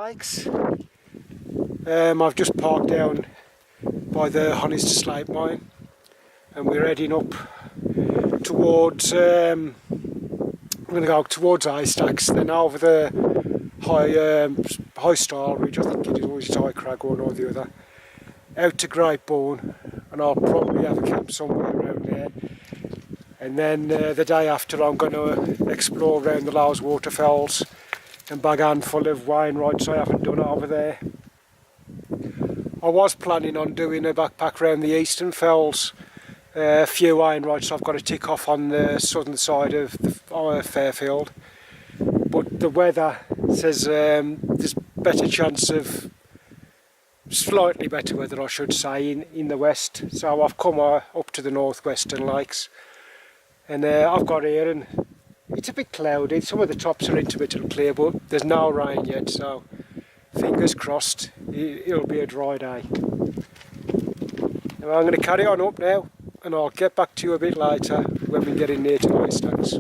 Lakes. I've just parked down by the Slate mine and we're heading up towards, I'm going to go towards Ice Stacks, then over the high Stile Ridge, I think it is, or it's High Crag, one or the other, out to Great Bourne, and I'll probably have a camp somewhere around there. And then the day after I'm going to explore around the Lowes Waterfalls and bag a handful of Wainwrights I haven't done over there. I was planning on doing a backpack around the Eastern Fells, a few Wainwrights I've got to tick off on the southern side of the Fairfield, but the weather says there's better chance of, slightly better weather I should say, in the west, so I've come up to the northwestern lakes. And I've got here and it's a bit cloudy, some of the tops are intermittent clear, but there's no rain yet, so fingers crossed it'll be a dry day. Now I'm going to carry on up now and I'll get back to you a bit later when we get in near to Ice Stacks.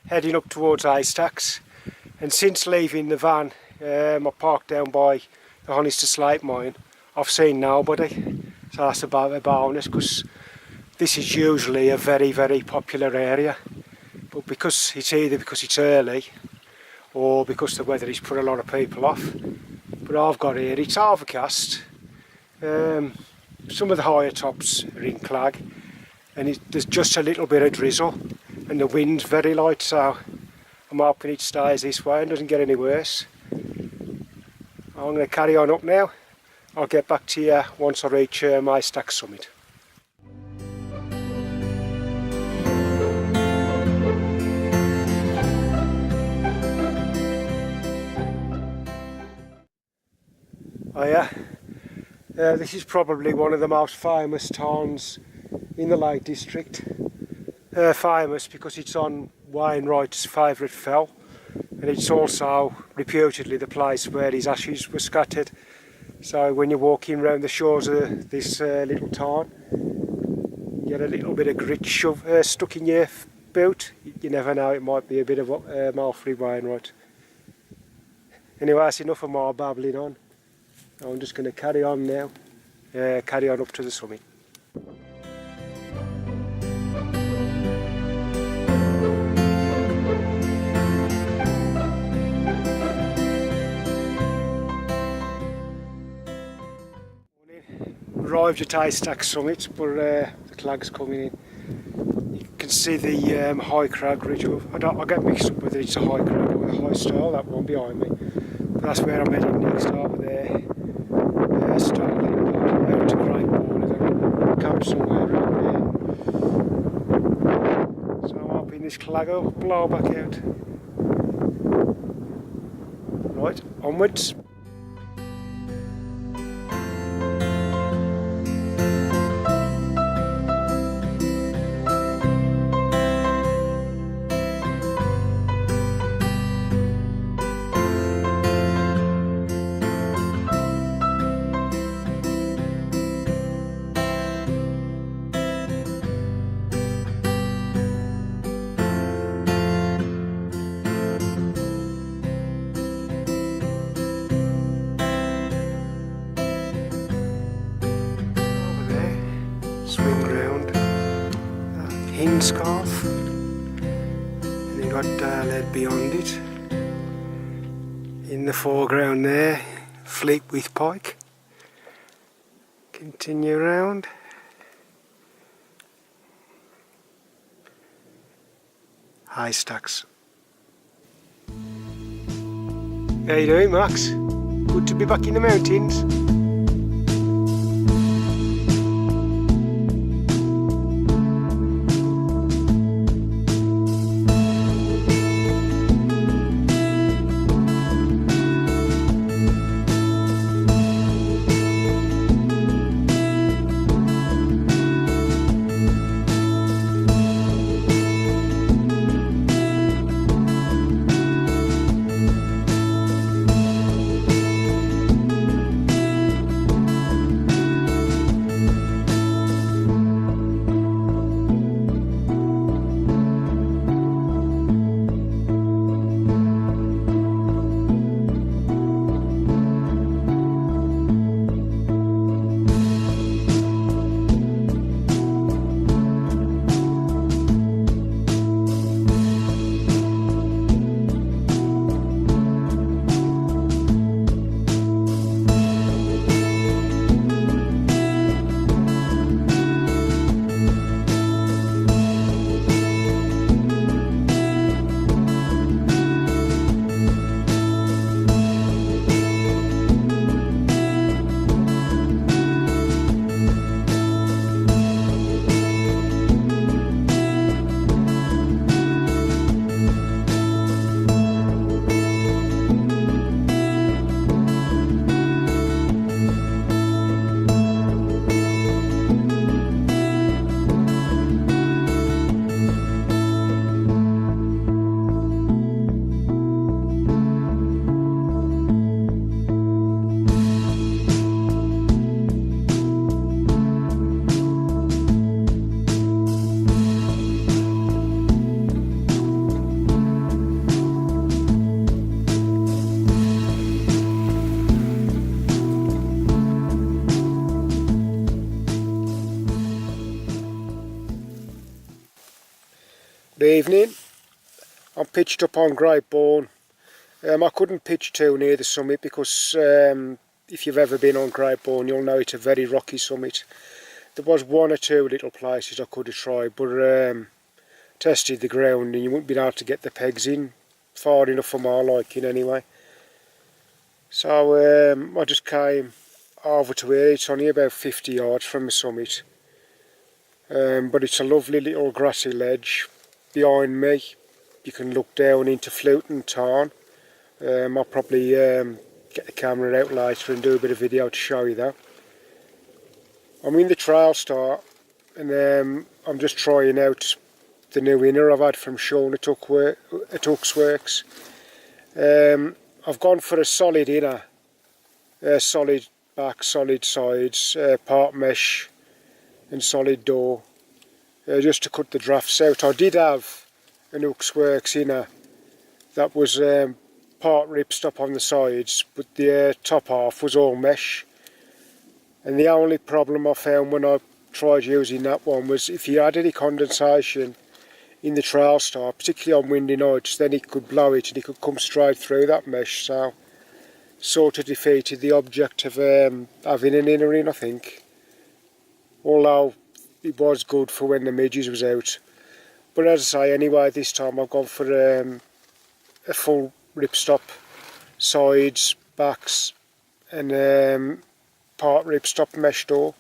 Heading up towards Ice Stacks, and since leaving the van, I parked down by the Slate mine, I've seen nobody, so that's about a bonus, because this is usually a very popular area, but because it's either because it's early or because the weather has put a lot of people off. But I've got here, it's overcast, some of the higher tops are in clag, and there's just a little bit of drizzle. And the wind's very light, so I'm hoping it stays this way and doesn't get any worse. I'm going to carry on up now. I'll get back to you once I reach my stack summit. Oh yeah, this is probably one of the most famous tarns in the Lake District. Famous because it's on Wainwright's favourite fell, and it's also reputedly the place where his ashes were scattered. So when you're walking around the shores of this little tarn, you get a little bit of grit stuck in your boot. You never know, it might be a bit of Malfrey Wainwright. Anyway, that's enough of my babbling on. I'm just going to carry on now, carry on up to the summit. Arrived at Ice Stacks summit, but the clag's coming in. You can see the High Crag Ridge. I get mixed up whether it's a High Crag or a High Stile, that one behind me. But that's where I'm heading next, over there. Starting out to Great Bourne and then camp somewhere around there. So I'm hoping this clag will blow back out. Right, onwards. hen scarf, and you've got lead beyond it. In the foreground there, Fleetwith pike. Continue round. Haystacks. How you doing, Max? Good to be back in the mountains. Good evening. I'm pitched up on Great Bourne. I couldn't pitch too near the summit because if you've ever been on Great Bourne you'll know it's a very rocky summit. There was one or two little places I could have tried, but tested the ground and you wouldn't be able to get the pegs in far enough for my liking anyway. So I just came over to here. It's only about 50 yards from the summit, but it's a lovely little grassy ledge. Behind me you can look down into Fluton Tarn. I'll probably get the camera out later and do a bit of video to show you that. I'm in the Trailstar and I'm just trying out the new inner I've had from Sean at Uck's Works. I've gone for a solid inner, solid back, solid sides, part mesh and solid door. Just to cut the drafts out. I did have an Uck's Works inner that was part ripstop on the sides, but the top half was all mesh. And the only problem I found when I tried using that one was if you had any condensation in the Trailstar, particularly on windy nights, then it could blow it and it could come straight through that mesh. So sort of defeated the object of having an inner in, I think. Although it was good for when the midges was out. But as I say, anyway, this time I've gone for a full ripstop, sides, backs and part ripstop mesh door.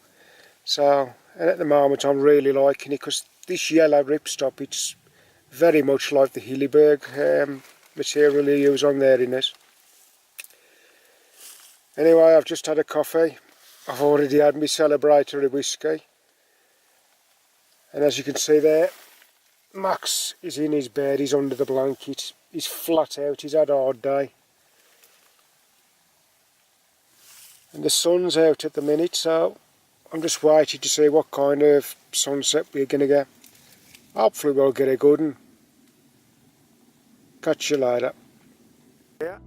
So, and at the moment I'm really liking it because this yellow ripstop, it's very much like the Hilleberg material you use on there in it. Anyway, I've just had a coffee. I've already had my celebratory whiskey. And as you can see there, Max is in his bed, he's under the blanket, he's flat out, he's had a hard day. And the sun's out at the minute, so I'm just waiting to see what kind of sunset we're going to get. Hopefully we'll get a good one. Catch you later. Yeah.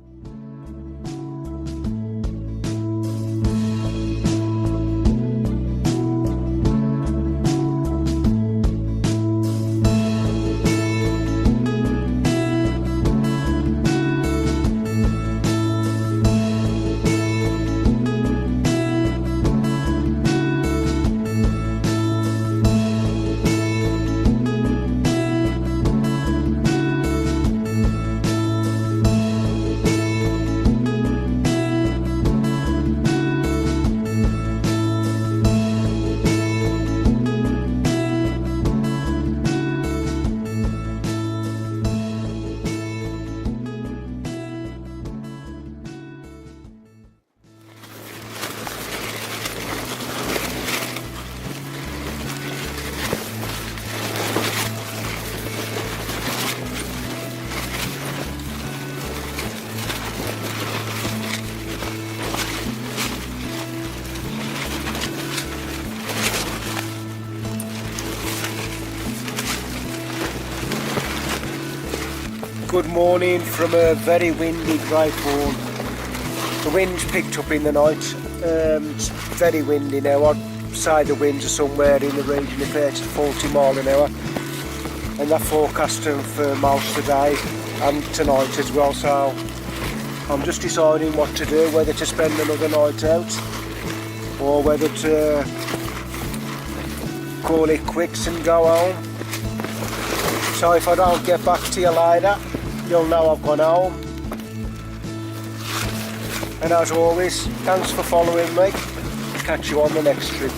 Good morning from a very windy Greythorn. The wind's picked up in the night. It's very windy now. I'd say the winds are somewhere in the region of 30 to 40 mile an hour. And they're forecasting for most today and tonight as well. So I'm just deciding what to do, whether to spend another night out or whether to call it quits and go home. So if I don't get back to you later, you'll know I've gone home. And as always, thanks for following me. Catch you on the next trip.